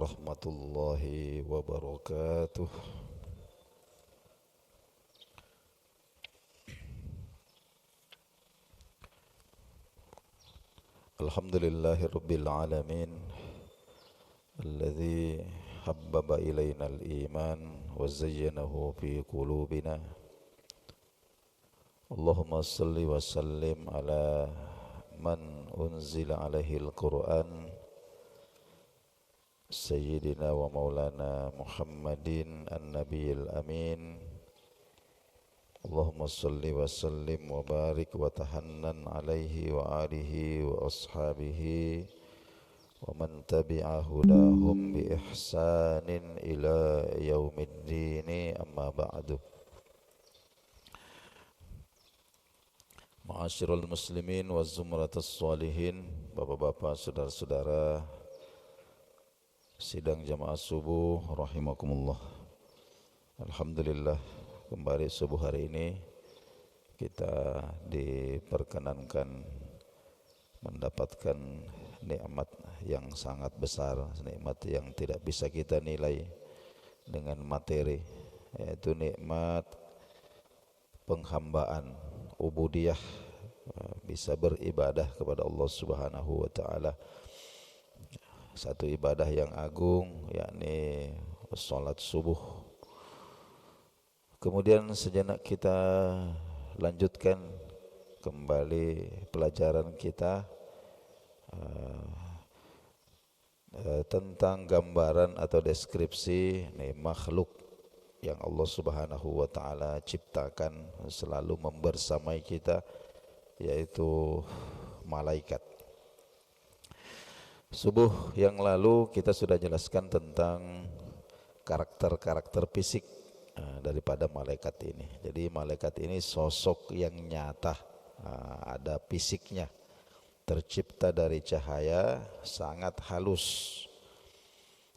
Warahmatullahi wabarakatuh. Alhamdulillahi rabbil alamin alladzi habbaba ilaina al-iman wa zayyanahu fi qulubina. Allahumma salli wa sallim ala man unzila alaihi al-Qur'an Sayyidina wa maulana Muhammadin an-nabiyil amin. Allahumma salli wa sallim wa barik wa tahannan alaihi wa alihi wa ashabihi wa man tabi'a hudahum bi ihsanin ila yaumiddin, amma ba'du. Ma'asyiral muslimin wa zumratus sholihin, bapak-bapak, saudara-saudara sidang jamaah subuh rahimakumullah. Alhamdulillah, kembali subuh hari ini kita diperkenankan mendapatkan nikmat yang sangat besar, nikmat yang tidak bisa kita nilai dengan materi, yaitu nikmat penghambaan, ubudiyah, bisa beribadah kepada Allah Subhanahu wa taala. Satu ibadah yang agung, yakni salat subuh. Kemudian sejenak kita lanjutkan kembali pelajaran kita tentang gambaran atau deskripsi makhluk yang Allah Subhanahu wa taala ciptakan selalu membersamai kita, yaitu malaikat. Subuh yang lalu kita sudah jelaskan tentang karakter-karakter fisik daripada malaikat ini. Jadi malaikat ini sosok yang nyata, ada fisiknya, tercipta dari cahaya, sangat halus.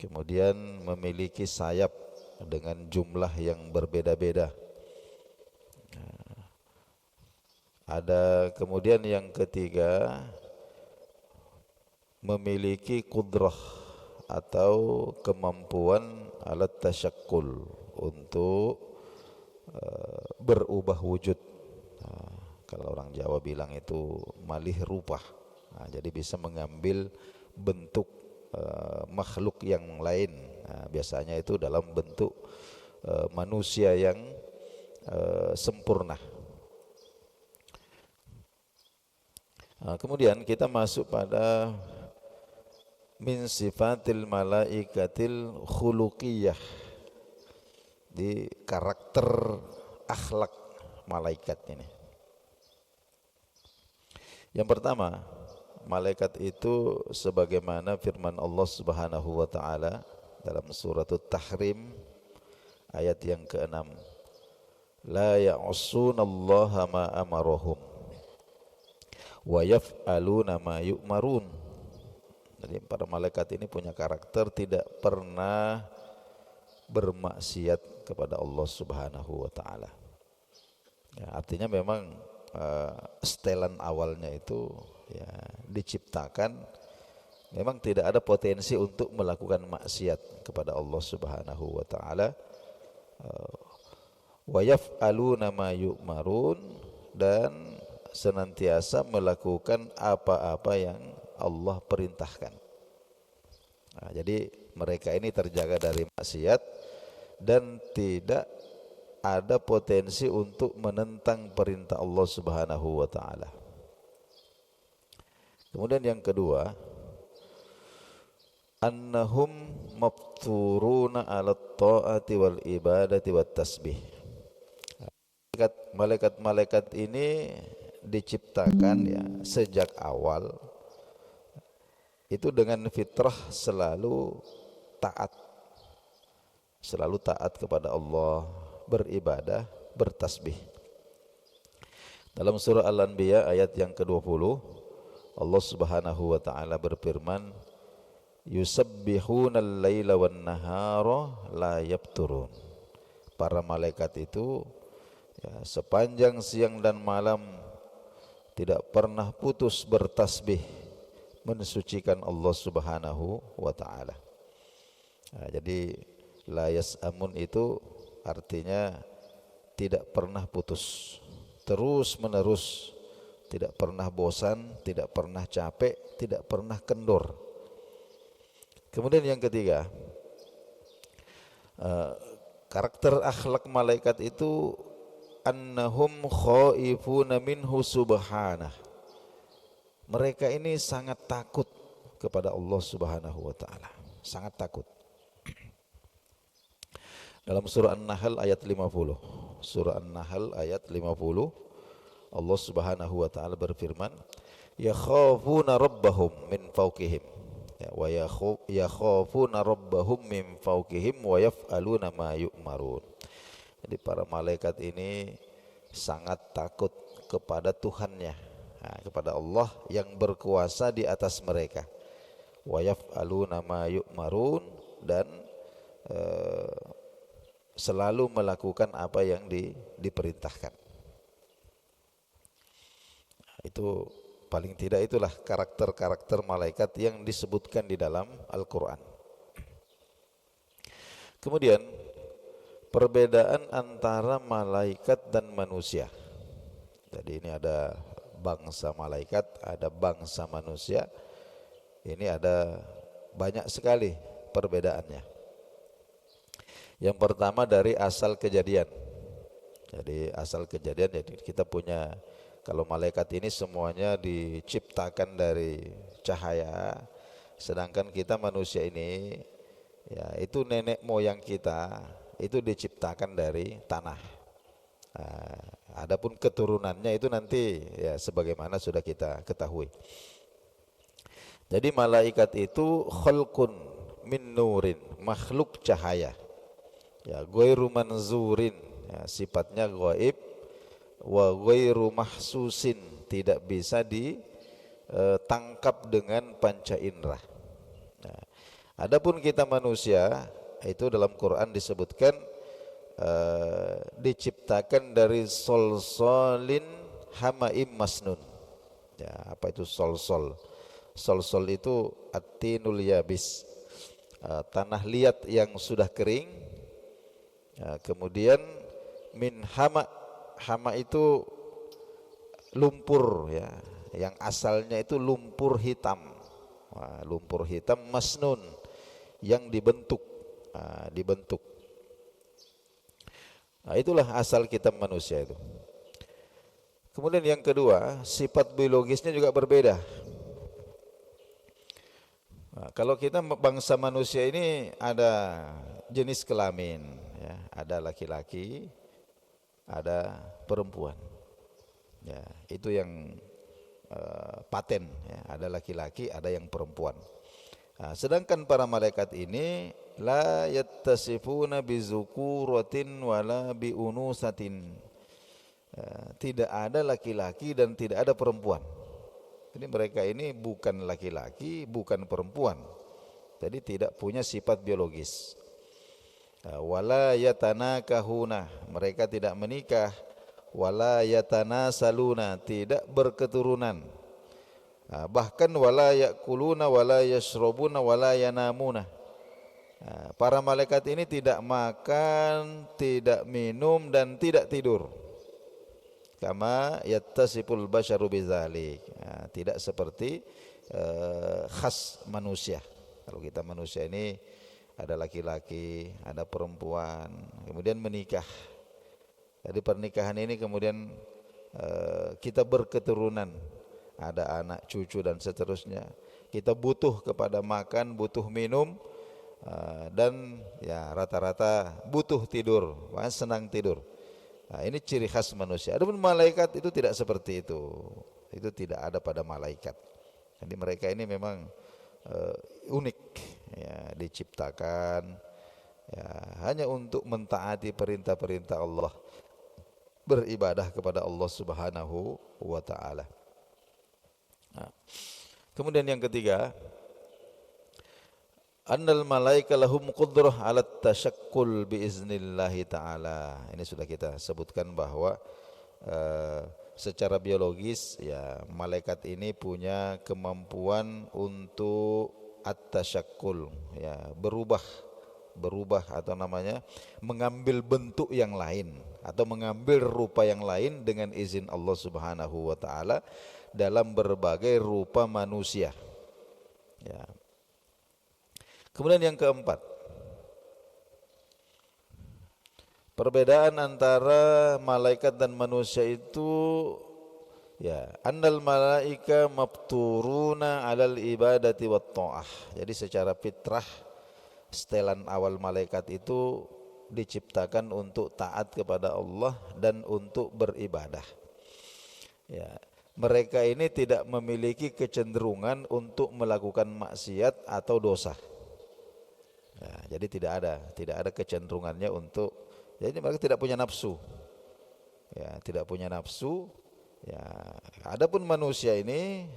Kemudian memiliki sayap dengan jumlah yang berbeda-beda. Ada kemudian yang ketiga, memiliki kudrah atau kemampuan alat tasyakkul untuk berubah wujud. Kalau orang Jawa bilang itu malih rupah. Jadi bisa mengambil bentuk makhluk yang lain. Biasanya itu dalam bentuk manusia yang sempurna. Kemudian kita masuk pada min sifatil malaikatil khuluqiyah, di karakter akhlak malaikat ini. Yang pertama, malaikat itu sebagaimana firman Allah Subhanahu wa taala dalam surat At-Tahrim ayat yang ke-6, la ya'sunallaha ma amarahum wa yaf'aluna ma yu'marun. Jadi para malaikat ini punya karakter tidak pernah bermaksiat kepada Allah Subhanahu wa taala. Ya, artinya memang setelan awalnya itu ya diciptakan memang tidak ada potensi untuk melakukan maksiat kepada Allah Subhanahu wa taala. Wa yaf'aluna ma yu'marun, dan senantiasa melakukan apa-apa yang Allah perintahkan. Jadi mereka ini terjaga dari maksiat dan tidak ada potensi untuk menentang perintah Allah Subhanahu wa taala. Kemudian yang kedua, annahum mafturuna 'ala ta'ati wal ibadati wat tasbih. Malaikat-malaikat ini diciptakan ya sejak awal itu dengan fitrah selalu taat kepada Allah, beribadah, bertasbih. Dalam surah Al-Anbiya ayat yang ke-20, Allah Subhanahu wa taala berfirman, yusabbihunal laila wan nahara la yabturun. Para malaikat itu ya, sepanjang siang dan malam tidak pernah putus bertasbih mensucikan Allah Subhanahu wa taala. Nah, jadi la yas'amun itu artinya tidak pernah putus, terus menerus, tidak pernah bosan, tidak pernah capek, tidak pernah kendor. Kemudian yang ketiga, karakter akhlak malaikat itu annahum khaifuna minhu subhanah. Mereka ini sangat takut kepada Allah Subhanahu wa taala, sangat takut. Dalam surah An-Nahl ayat 50. Surah An-Nahl ayat 50, Allah Subhanahu wa taala berfirman, yakhafuna rabbahum min fawqihim. Ya, wa yakhafuna rabbahum min fawqihim wa yaf'aluna ma yu'marun. Jadi para malaikat ini sangat takut kepada Tuhannya, nah, kepada Allah yang berkuasa di atas mereka. Wa yaf'aluna ma yu'marun, dan selalu melakukan apa yang diperintahkan. Itu paling tidak itulah karakter-karakter malaikat yang disebutkan di dalam Al-Quran. Kemudian perbedaan antara malaikat dan manusia. Jadi ini ada bangsa malaikat, ada bangsa manusia. Ini ada banyak sekali perbedaannya. Yang pertama dari asal kejadian. Jadi asal kejadian, jadi kita punya, kalau malaikat ini semuanya diciptakan dari cahaya, sedangkan kita manusia ini, ya itu nenek moyang kita itu diciptakan dari tanah. Adapun keturunannya itu nanti ya sebagaimana sudah kita ketahui. Jadi malaikat itu khalqun min nurin, makhluk cahaya. Ya, ghairu manzurin, ya, sifatnya gaib, wa ghairu mahsusin, tidak bisa ditangkap dengan panca indera. Nah, adapun kita manusia itu dalam Quran disebutkan diciptakan dari solsolin hamaim masnun. Ya, apa itu solsol? Solsol itu at-tinul yabis, tanah liat yang sudah kering. Ya, kemudian min hama, hama itu lumpur, ya, yang asalnya itu lumpur hitam. Nah, lumpur hitam masnun, yang dibentuk. Dibentuk. Nah, itulah asal kita manusia itu. Kemudian yang kedua, sifat biologisnya juga berbeda. Nah, kalau kita bangsa manusia ini ada jenis kelamin, ya, ada laki-laki, ada perempuan. Ya, itu yang paten, ya, ada laki-laki, ada yang perempuan. Nah, sedangkan para malaikat ini la yattasifuna bizukuratin wala biunusatin. Tidak ada laki-laki dan tidak ada perempuan. Jadi mereka ini bukan laki-laki, bukan perempuan. Jadi tidak punya sifat biologis. Wala yatanakahuna, mereka tidak menikah. Wala yatanasaluna, tidak berketurunan. Bahkan wala yakuluna wala yashrabuna wala yanamuna. Para malaikat ini tidak makan, tidak minum, dan tidak tidur. Kama yattasiful basyaru bidzalik. Tidak seperti khas manusia. Kalau kita manusia ini ada laki-laki, ada perempuan, kemudian menikah. Jadi pernikahan ini kemudian kita berketurunan, ada anak, cucu, dan seterusnya. Kita butuh kepada makan, butuh minum, dan ya rata-rata butuh tidur, bahkan senang tidur. Nah, ini ciri khas manusia. Adapun malaikat itu tidak seperti itu. Itu tidak ada pada malaikat. Jadi mereka ini memang unik, ya, diciptakan ya hanya untuk mentaati perintah-perintah Allah, beribadah kepada Allah Subhanahu wa taala. Nah, kemudian yang ketiga, annal malaika lahum qudrah ala tasyakkul biiznillahi ta'ala. Ini sudah kita sebutkan bahwa secara biologis ya malaikat ini punya kemampuan untuk at-tasyakkul, ya, berubah berubah atau namanya mengambil bentuk yang lain atau mengambil rupa yang lain dengan izin Allah Subhanahu wa taala dalam berbagai rupa manusia. Ya. Kemudian yang keempat, perbedaan antara malaikat dan manusia itu ya, annal malaika mafturuna 'alal ibadati wat ta'ah. Jadi secara fitrah setelan awal malaikat itu diciptakan untuk taat kepada Allah dan untuk beribadah. Ya, mereka ini tidak memiliki kecenderungan untuk melakukan maksiat atau dosa. Ya, jadi tidak ada kecenderungannya untuk, jadi mereka tidak punya nafsu. Ya, tidak punya nafsu. Ya, adapun manusia ini,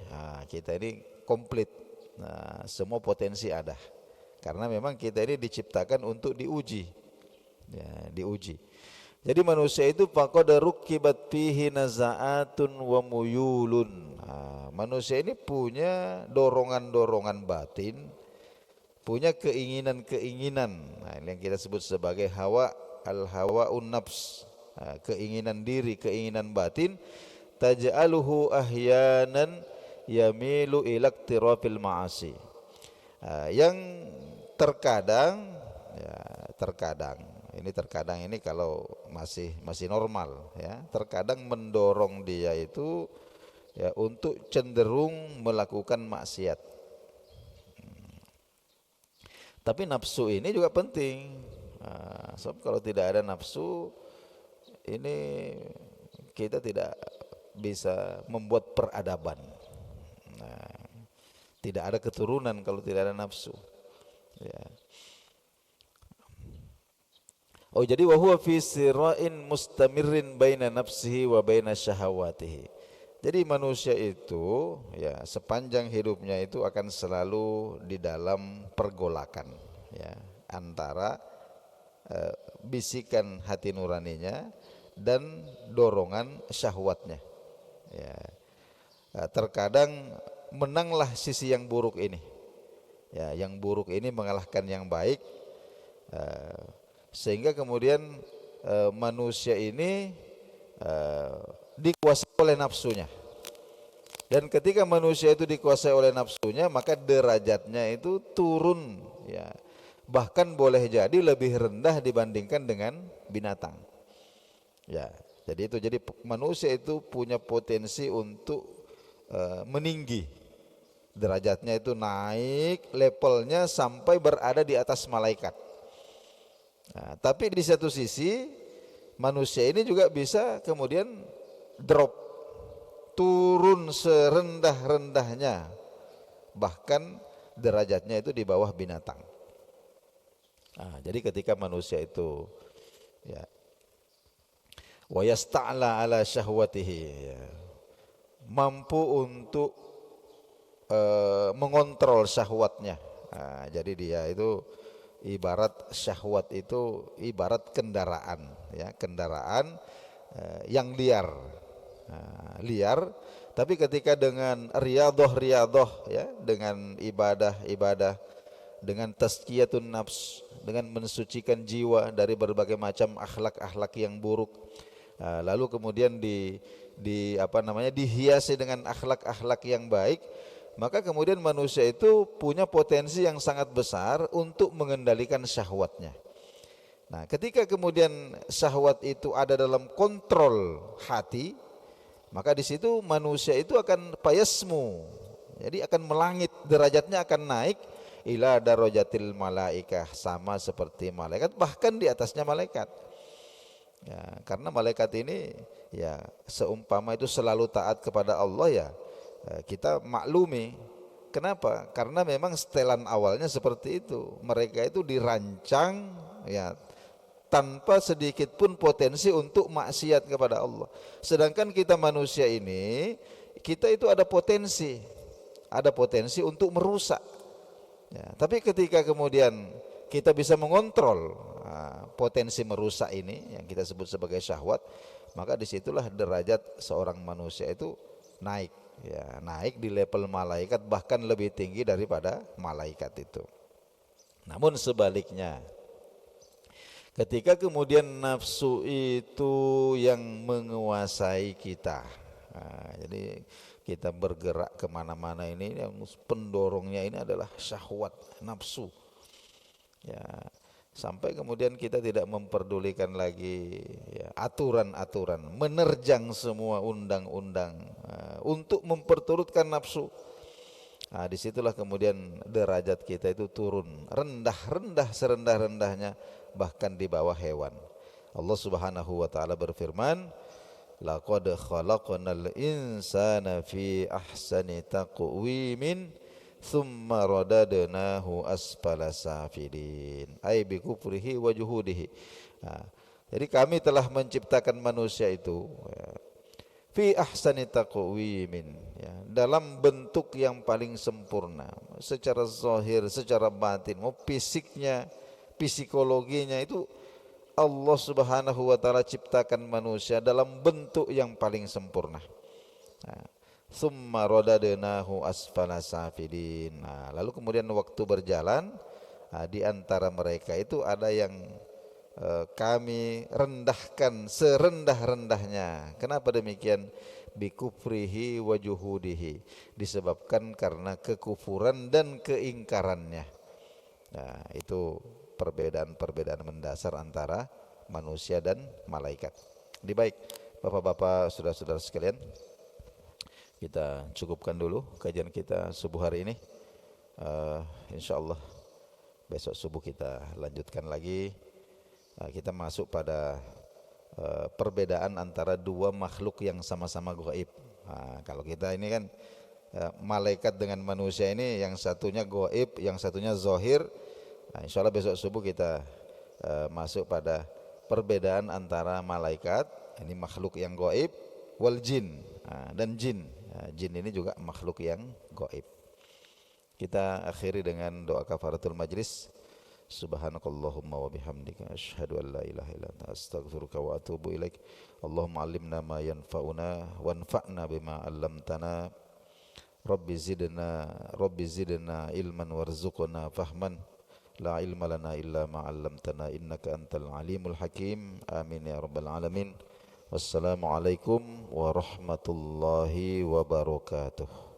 kita ini komplit. Nah, semua potensi ada. Karena memang kita ini diciptakan untuk diuji. Ya, diuji. Jadi manusia itu faqad rukibat fihi nazaatun wa muyulun. Manusia ini punya dorongan-dorongan batin, punya keinginan-keinginan. Nah, ini yang kita sebut sebagai hawa, al-hawa'un nafs. Keinginan diri, keinginan batin, taj'aluhu ahyanan yamilu ila iktirafil ma'asi. Yang terkadang ini kalau masih normal ya, terkadang mendorong dia itu ya untuk cenderung melakukan maksiat. Tapi nafsu ini juga penting. Sebab kalau tidak ada nafsu ini kita tidak bisa membuat peradaban. Tidak ada keturunan kalau tidak ada nafsu. Ya. Oh, jadi wa huwa fi sira'in mustamirrin baina nafsihi wa baina syahawatihi. Jadi manusia itu ya sepanjang hidupnya itu akan selalu di dalam pergolakan ya antara bisikan hati nuraninya dan dorongan syahwatnya. Ya. Terkadang menanglah sisi yang buruk ini. Ya, yang buruk ini mengalahkan yang baik. Sehingga kemudian manusia ini dikuasai oleh nafsunya. Dan ketika manusia itu dikuasai oleh nafsunya, maka derajatnya itu turun ya. Bahkan boleh jadi lebih rendah dibandingkan dengan binatang. Ya, jadi manusia itu punya potensi untuk meninggi. Derajatnya itu naik levelnya sampai berada di atas malaikat. Nah, tapi di satu sisi manusia ini juga bisa kemudian drop, turun serendah-rendahnya, bahkan derajatnya itu di bawah binatang. Nah, jadi ketika manusia itu ya wa yasta'la ala syahwatihi ya, mampu untuk mengontrol syahwatnya. Nah, jadi dia itu ibarat syahwat itu ibarat kendaraan ya, kendaraan yang liar. Liar, tapi ketika dengan riyadhah ya, dengan ibadah, dengan tazkiyatun nafs, dengan mensucikan jiwa dari berbagai macam akhlak-akhlak yang buruk, lalu kemudian dihiasi dengan akhlak-akhlak yang baik, maka kemudian manusia itu punya potensi yang sangat besar untuk mengendalikan syahwatnya. Nah, ketika kemudian syahwat itu ada dalam kontrol hati, maka di situ manusia itu akan payasmu, jadi akan melangit, derajatnya akan naik ila darajatil malaikah, sama seperti malaikat, bahkan di atasnya malaikat. Ya, karena malaikat ini ya seumpama itu selalu taat kepada Allah ya, kita maklumi. Kenapa? Karena memang setelan awalnya seperti itu. Mereka itu dirancang ya tanpa sedikit pun potensi untuk maksiat kepada Allah. Sedangkan kita manusia ini, kita itu ada potensi untuk merusak. Ya, tapi ketika kemudian kita bisa mengontrol potensi merusak ini yang kita sebut sebagai syahwat, maka disitulah derajat seorang manusia itu naik. Ya, naik di level malaikat, bahkan lebih tinggi daripada malaikat itu. Namun sebaliknya Ketika kemudian nafsu itu yang menguasai kita, nah, jadi kita bergerak kemana-mana ini, yang pendorongnya ini adalah syahwat, nafsu. Ya, sampai kemudian kita tidak memperdulikan lagi ya, aturan-aturan, menerjang semua undang-undang untuk memperturutkan nafsu. Nah, disitulah kemudian derajat kita itu turun, rendah-rendah serendah-rendahnya, bahkan di bawah hewan. Allah Subhanahu wa taala berfirman, laqad khalaqnal insana fi ahsani taqwimin thumma radadnahu asfala safilin ay bi kufrihi wa juhudihi. Nah, jadi kami telah menciptakan manusia itu ya, fi ahsani taqwimin ya, dalam bentuk yang paling sempurna, secara zahir, secara batin, mau fisiknya, psikologinya itu Allah Subhanahu wa taala ciptakan manusia dalam bentuk yang paling sempurna. Nah, summa radadnahu asfala safilin. Nah, lalu kemudian waktu berjalan, di antara mereka itu ada yang kami rendahkan serendah-rendahnya. Kenapa demikian? Bikufrihi wa juhudihi, disebabkan karena kekufuran dan keingkarannya. Nah, itu perbedaan-perbedaan mendasar antara manusia dan malaikat. Jadi baik, Bapak-bapak, saudara-saudara sekalian, kita cukupkan dulu kajian kita subuh hari ini. Insyaallah besok subuh kita lanjutkan lagi. Kita masuk pada perbedaan antara dua makhluk yang sama-sama gaib. Kalau kita ini kan malaikat dengan manusia ini, yang satunya gaib, yang satunya zahir. Insyaallah besok subuh kita masuk pada perbedaan antara malaikat, ini makhluk yang gaib, wal jin, dan jin. Jin ini juga makhluk yang gaib. Kita akhiri dengan doa kafaratul majlis. Subhanakallahumma wa bihamdika asyhadu an la ilaha illa anta astaghfiruka wa atubu ilaik. Allahumma 'allimna ma yanfa'una wanfa'na bima 'allamtana. Rabbi zidna ilman warzuqna fahman. La ilma lana illa ma 'allamtana innaka antal alimul hakim. Amin ya rabbal alamin. Wassalamualaikum warahmatullahi wabarakatuh.